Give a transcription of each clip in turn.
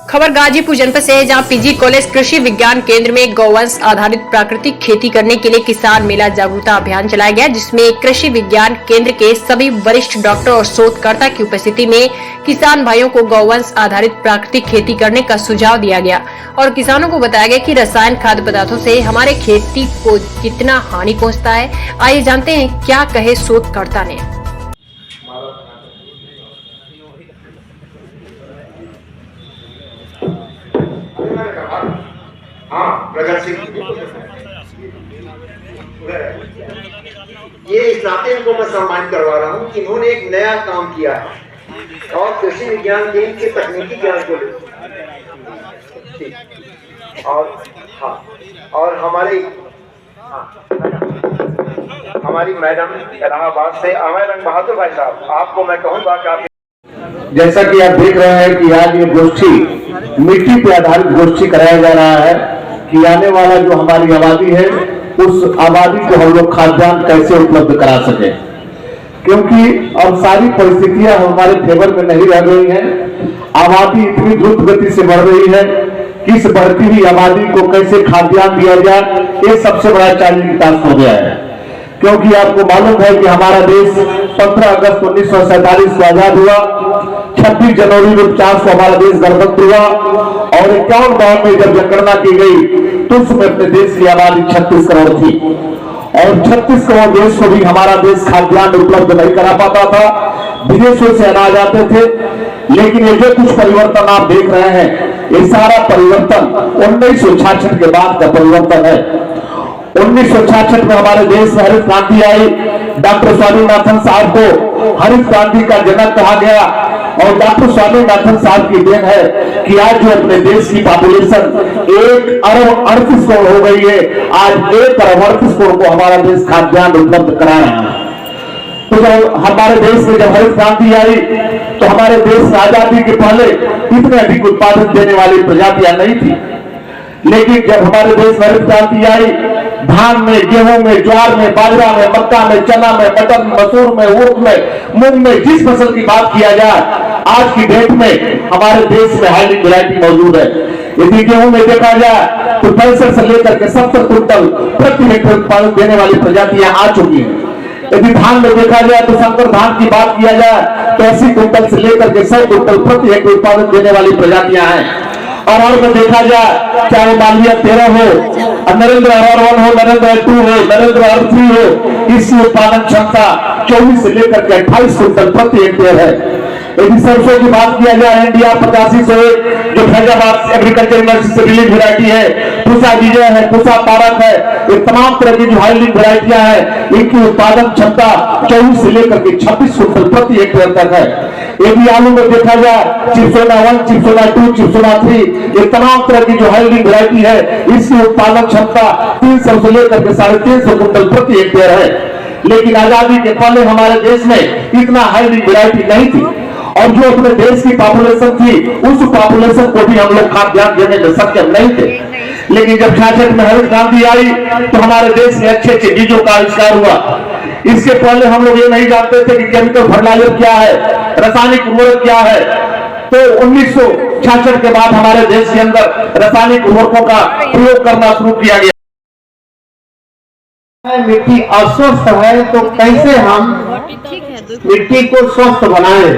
खबर गाजीपुर जनपद से है, जहां पीजी कॉलेज कृषि विज्ञान केंद्र में गौवंश आधारित प्राकृतिक खेती करने के लिए किसान मेला जागरूकता अभियान चलाया गया, जिसमें कृषि विज्ञान केंद्र के सभी वरिष्ठ डॉक्टर और शोधकर्ता की उपस्थिति में किसान भाइयों को गौवंश आधारित प्राकृतिक खेती करने का सुझाव दिया गया और किसानों को बताया गया कि रसायन खाद्य पदार्थों से हमारे खेती को कितना हानि पहुँचता है। आइए जानते हैं क्या कहे शोधकर्ता ने। हाँ, प्रगत सिंह ये इस नाते इनको मैं सम्मानित करवा रहा हूँ कि इन्होंने एक नया काम किया है और कृषि विज्ञान केंद्र के तकनीकी ज्ञान को और हमारी मैडम इलाहाबाद से अमय रंग बहादुर भाई साहब, आपको मैं कहूँगा कि आप जैसा कि आप देख रहे हैं कि आज ये गोष्ठी मिट्टी पे आधारित गोष्ठी कराया जा रहा है कि आने वाला जो हमारी आबादी है उस आबादी को हम लोग खाद्यान्न कैसे उपलब्ध करा सके, क्योंकि अब सारी परिस्थितियां हमारे फेवर में नहीं रह गई हैं। आबादी इतनी द्रुत गति से बढ़ रही है कि इस बढ़ती हुई आबादी को कैसे खाद्यान्न दिया जाए, ये सबसे बड़ा चैलेंज टास्क हो गया है। क्योंकि आपको मालूम है कि हमारा देश 15 अगस्त 1947 को आजाद हुआ, 26 जनवरी 1949 को हमारा देश गणतंत्र हुआ और 51 में जब जनगणना की गई तो उसमें अपने देश की आबादी 36 करोड़ थी और 36 करोड़ देश को भी हमारा देश खाद्यान्न उपलब्ध नहीं करा पाता था। विदेशों से अनाज आते थे, लेकिन ये जो कुछ परिवर्तन आप देख रहे हैं, ये सारा परिवर्तन 1966 के बाद का परिवर्तन है। 1966 में हमारे देश में हरित क्रांति आई। डॉक्टर स्वामीनाथन साहब को हरित क्रांति का जनक कहा गया और डॉक्टर स्वामीनाथन साहब की देन है कि आज जो अपने देश की पॉपुलेशन 1 अरब 38 करोड़ हो गई है, आज 1 अरब 38 करोड़ को हमारा देश खाद्यान्न उपलब्ध करा रहा है। तो जब हमारे देश में जब हरित क्रांति आई तो हमारे देश में आजादी के पहले इतने अधिक उत्पादन देने वाली प्रजातियां नहीं थी, लेकिन जब हमारे देश में हरित क्रांति आई, धान में, गेहूं में, ज्वार में, बाजरा में, मक्का में, चना में, मटर में, मसूर में, उड़द में, मूंग में, जिस फसल की बात किया जाए, आज की डेट में हमारे देश में हाईब्रिड वैरायटी मौजूद है। यदि गेहूं में देखा जाए तो 65 से लेकर के 70 क्विंटल प्रति हेक्टेयर उत्पादन देने वाली प्रजातियां आ चुकी हैं। यदि धान में देखा जाए तो संकर धान की बात किया जाए तो 80 क्विंटल से लेकर के 100 क्विंटल प्रति हेक्टेयर उत्पादन देने वाली प्रजातियां हैं। और में देखा जाए चाहे मालवीय 13 हो, नरेंद्र R1 हो, नरेंद्र 2 हो, नरेंद्र R3 हो, इसकी उत्पादन क्षमता 24 से लेकर के 28 क्विंटल प्रति हेक्टेयर है। यदि सरसों की बात किया जाए, इंडिया 85 जो फैजाबाद एग्रीकल्चर यूनिवर्सिटी से रिलीज वैरायटी है, पूसा विजय है, पूसा तारक है, ये तमाम तरह की जो हाईब्रिड वैरायटियां हैं, इनकी उत्पादन क्षमता 24 से लेकर के 26 क्विंटल प्रति हेक्टेयर तक है। यदि आलू में देखा जाए चिप्सोना 1, चिप्सोना 2, चिप्सोना 3, ये तमाम तरह की जो हाईब्रिड वैरायटी है, इसकी उत्पादन क्षमता 300 से लेकर के 350 क्विंटल प्रति हेक्टेयर है। लेकिन आजादी के पहले हमारे देश में इतना हाईब्रिड वैरायटी नहीं थी और जो अपने देश की पॉपुलेशन थी, उस पॉपुलेशन को भी हम लोग खाद्यान्न देने में सक्षम नहीं थे। लेकिन जब 66 में हरित क्रांति आई तो हमारे देश में अच्छे अच्छे बीजों का आविष्कार हुआ। इसके पहले हम लोग ये नहीं जानते थे कि केमिकल फर्टिलाइजर क्या है, रासायनिक उर्वरक क्या है। तो 1966 के बाद हमारे देश के अंदर रासायनिक उर्वरकों का प्रयोग करना शुरू किया गया। मिट्टी अस्वस्थ है तो कैसे हम मिट्टी को स्वस्थ बनाएं।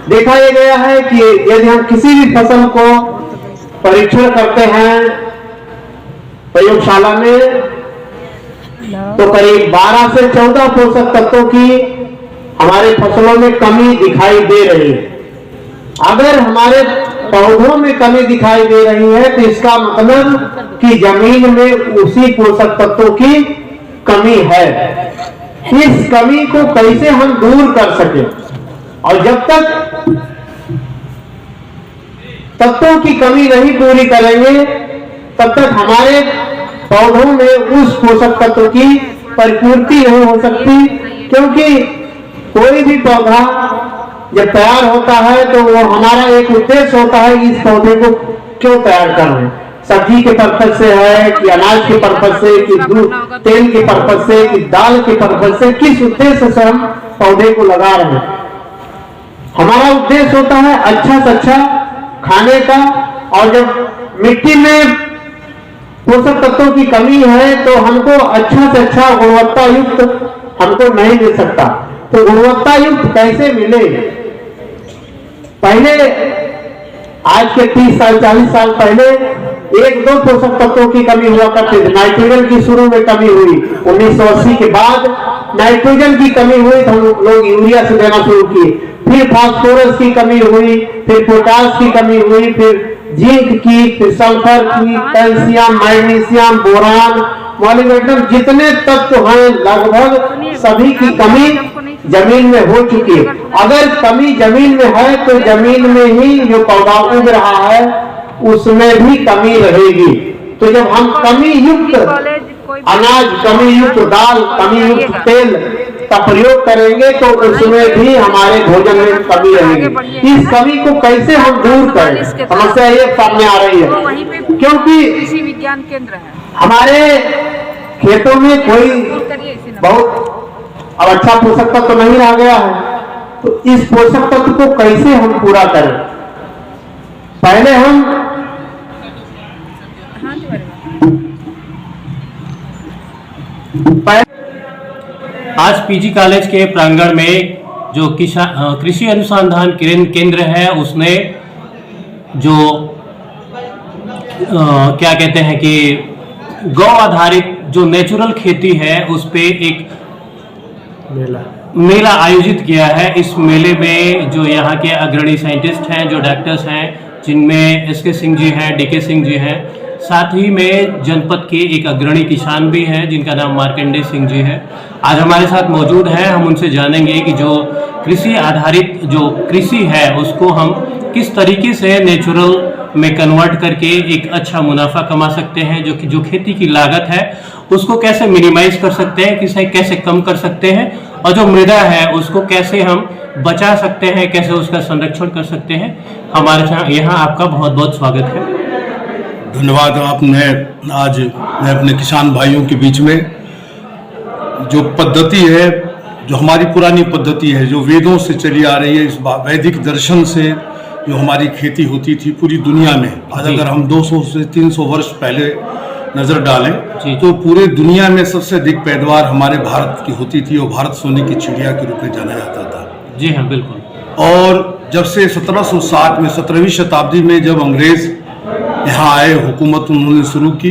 देखा यह गया है कि यदि हम किसी भी फसल को परीक्षण करते हैं प्रयोगशाला में तो करीब 12 से 14 पोषक तत्वों की हमारे फसलों में कमी दिखाई दे रही है। अगर हमारे पौधों में कमी दिखाई दे रही है तो इसका मतलब कि जमीन में उसी पोषक तत्वों की कमी है। इस कमी को कैसे हम दूर कर सके, और जब तक तत्वों की कमी नहीं पूरी करेंगे तब तक हमारे पौधों में उस पोषक तत्व की परिपूर्ति नहीं हो सकती। क्योंकि कोई भी पौधा जब तैयार होता है तो वो हमारा एक उद्देश्य होता है कि इस पौधे को क्यों तैयार करना है। सब्जी के पर्पज से है कि अनाज के पर्पज से कि दूध तेल के पर्पज से कि दाल के पर्पज से, किस उद्देश्य से हम पौधे को लगा रहे हैं। हमारा उद्देश्य होता है अच्छा से अच्छा खाने का और जब मिट्टी में पोषक तत्वों की कमी है तो हमको अच्छा से अच्छा गुणवत्ता युक्त हमको नहीं मिल सकता। तो गुणवत्ता युक्त कैसे मिले? पहले आज के 30 साल 40 साल पहले एक दो पोषक तत्वों की कमी हुआ करती थी। नाइट्रोजन की शुरू में कमी हुई 1980 के बाद नाइट्रोजन की कमी हुई तो हम लोग यूरिया से देना शुरू किए। फिर फास्फोरस की कमी हुई, फिर पोटास की कमी हुई, फिर जिंक की, फिर सल्फर की, कैल्शियम, मैग्नीशियम, बोरान, मॉलिब्डेनम, जितने तत्व हैं लगभग सभी की कमी जमीन में हो चुकी है। अगर कमी जमीन में है तो जमीन में ही जो पौधा उग रहा है उसमें भी कमी रहेगी। तो जब हम कमी युक्त अनाज, कमी युक्त दाल, कमी युक्त तेल का प्रयोग करेंगे तो उसमें भी हमारे भोजन में कमी रहेगी। इस कमी को कैसे हम दूर करें, समस्या ये सामने आ रही है। क्योंकि कृषि विज्ञान केंद्र है हमारे खेतों में कोई बहुत अब अच्छा पोषक तत्व नहीं रह गया है, तो इस पोषक तत्व को कैसे हम पूरा करें? पहले हम आज पीजी कॉलेज के प्रांगण में जो कृषि अनुसंधान केंद्र है उसने जो क्या कहते हैं कि गौ आधारित जो नेचुरल खेती है उस पे एक मेला आयोजित किया है। इस मेले में जो यहाँ के अग्रणी साइंटिस्ट हैं, जो डॉक्टर्स हैं, जिनमें एसके सिंह जी हैं, डीके सिंह जी हैं, साथ ही में जनपद के एक अग्रणी किसान भी हैं जिनका नाम मार्कंडेय सिंह जी है, आज हमारे साथ मौजूद हैं। हम उनसे जानेंगे कि जो कृषि आधारित जो कृषि है उसको हम किस तरीके से नेचुरल में कन्वर्ट करके एक अच्छा मुनाफा कमा सकते हैं, जो खेती की लागत है उसको कैसे मिनिमाइज कर सकते हैं, कैसे कम कर सकते हैं, और जो मृदा है उसको कैसे हम बचा सकते हैं, कैसे उसका संरक्षण कर सकते हैं। हमारे यहाँ आपका बहुत बहुत स्वागत है। धन्यवाद। आपने आज मैं अपने किसान भाइयों के बीच में जो पद्धति है, जो हमारी पुरानी पद्धति है, जो वेदों से चली आ रही है, इस वैदिक दर्शन से जो हमारी खेती होती थी पूरी दुनिया में, आज अगर हम 200 से 300 वर्ष पहले नज़र डालें तो पूरे दुनिया में सबसे अधिक पैदावार हमारे भारत की होती थी और भारत सोने की चिड़िया के रूप में जाना जाता था। जी हाँ, बिल्कुल। और जब से 1760 में 17वीं शताब्दी में जब अंग्रेज़ यहाँ आए, हुकूमत उन्होंने शुरू की,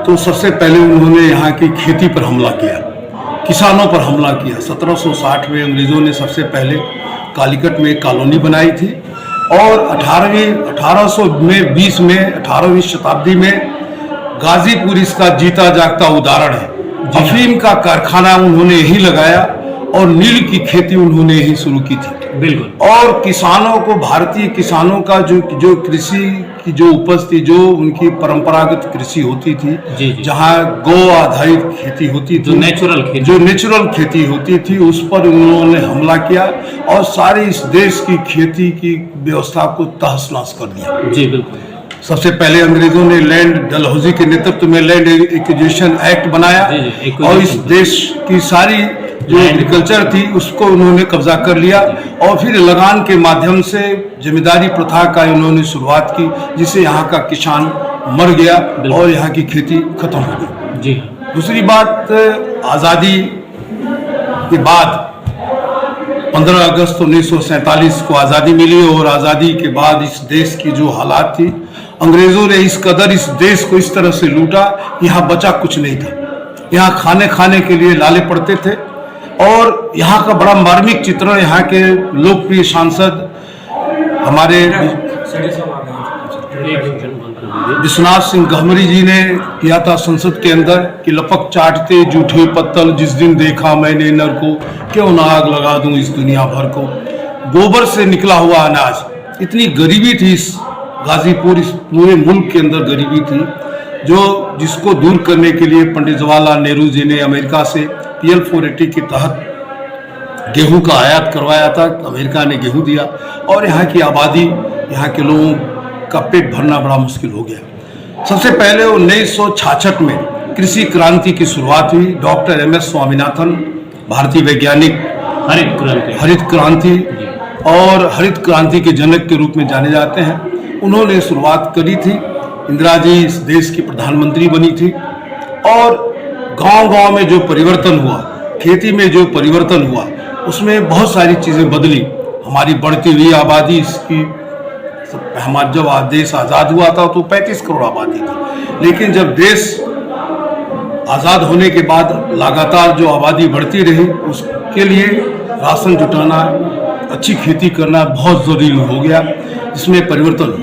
तो सबसे पहले उन्होंने यहाँ की खेती पर हमला किया, किसानों पर हमला किया। 1760 में अंग्रेज़ों ने सबसे पहले कालीकट में एक कॉलोनी बनाई थी और 18वीं शताब्दी में गाजीपुर इसका जीता जागता उदाहरण है। अफीम का कारखाना उन्होंने यही लगाया और नील की खेती उन्होंने यही शुरू की थी। बिल्कुल। और किसानों को, भारतीय किसानों का जो कृषि की जो उपज थी, जो उनकी परंपरागत कृषि होती थी, जहाँ गौ आधारित खेती होती थी, जो नेचुरल खेती होती थी, उस पर उन्होंने हमला किया और सारी इस देश की खेती की व्यवस्था को तहस नहस कर दिया। जी बिल्कुल। सबसे पहले अंग्रेजों ने लैंड, डलहौजी के नेतृत्व में लैंड एक्विजिशन एक्ट बनाया और इस देश की सारी जो एग्रीकल्चर थी उसको उन्होंने कब्जा कर लिया और फिर लगान के माध्यम से जमींदारी प्रथा का उन्होंने शुरुआत की, जिससे यहाँ का किसान मर गया और यहाँ की खेती खत्म हो गई। जी। दूसरी बात, आज़ादी के बाद 15 अगस्त 1947 को आज़ादी मिली और आज़ादी के बाद इस देश की जो हालात थी, अंग्रेजों ने इस कदर इस देश को इस तरह से लूटा, यहाँ बचा कुछ नहीं था। यहाँ खाने के लिए लाले पड़ते थे और यहाँ का बड़ा मार्मिक चित्रण यहाँ के लोकप्रिय सांसद हमारे विश्वनाथ सिंह गहमरी जी ने किया था संसद के अंदर कि लपक चाटते जूठे पत्तल, जिस दिन देखा मैंने नर को, क्यों ना आग लगा दूं इस दुनिया भर को। गोबर से निकला हुआ अनाज, इतनी गरीबी थी इस गाजीपुर, इस पूरे मुल्क के अंदर गरीबी थी, जिसको दूर करने के लिए पंडित जवाहरलाल नेहरू जी ने अमेरिका से PL 480 के तहत गेहूं का आयात करवाया था। अमेरिका ने गेहूं दिया और यहाँ की आबादी, यहाँ के लोगों का पेट भरना बड़ा मुश्किल हो गया। सबसे पहले 1966 में कृषि क्रांति की शुरुआत हुई। डॉक्टर MS स्वामीनाथन, भारतीय वैज्ञानिक, हरित क्रांति और हरित क्रांति के जनक के रूप में जाने जाते हैं। उन्होंने शुरुआत करी थी। इंदिरा जी इस देश की प्रधानमंत्री बनी थी और गांव-गांव में जो परिवर्तन हुआ, खेती में जो परिवर्तन हुआ, उसमें बहुत सारी चीज़ें बदली। हमारी बढ़ती हुई आबादी इसकी, हमारा जब देश आज़ाद हुआ था तो 35 करोड़ आबादी थी, लेकिन जब देश आज़ाद होने के बाद लगातार जो आबादी बढ़ती रही, उसके लिए राशन जुटाना, अच्छी खेती करना बहुत ज़रूरी हो गया, जिसमें परिवर्तन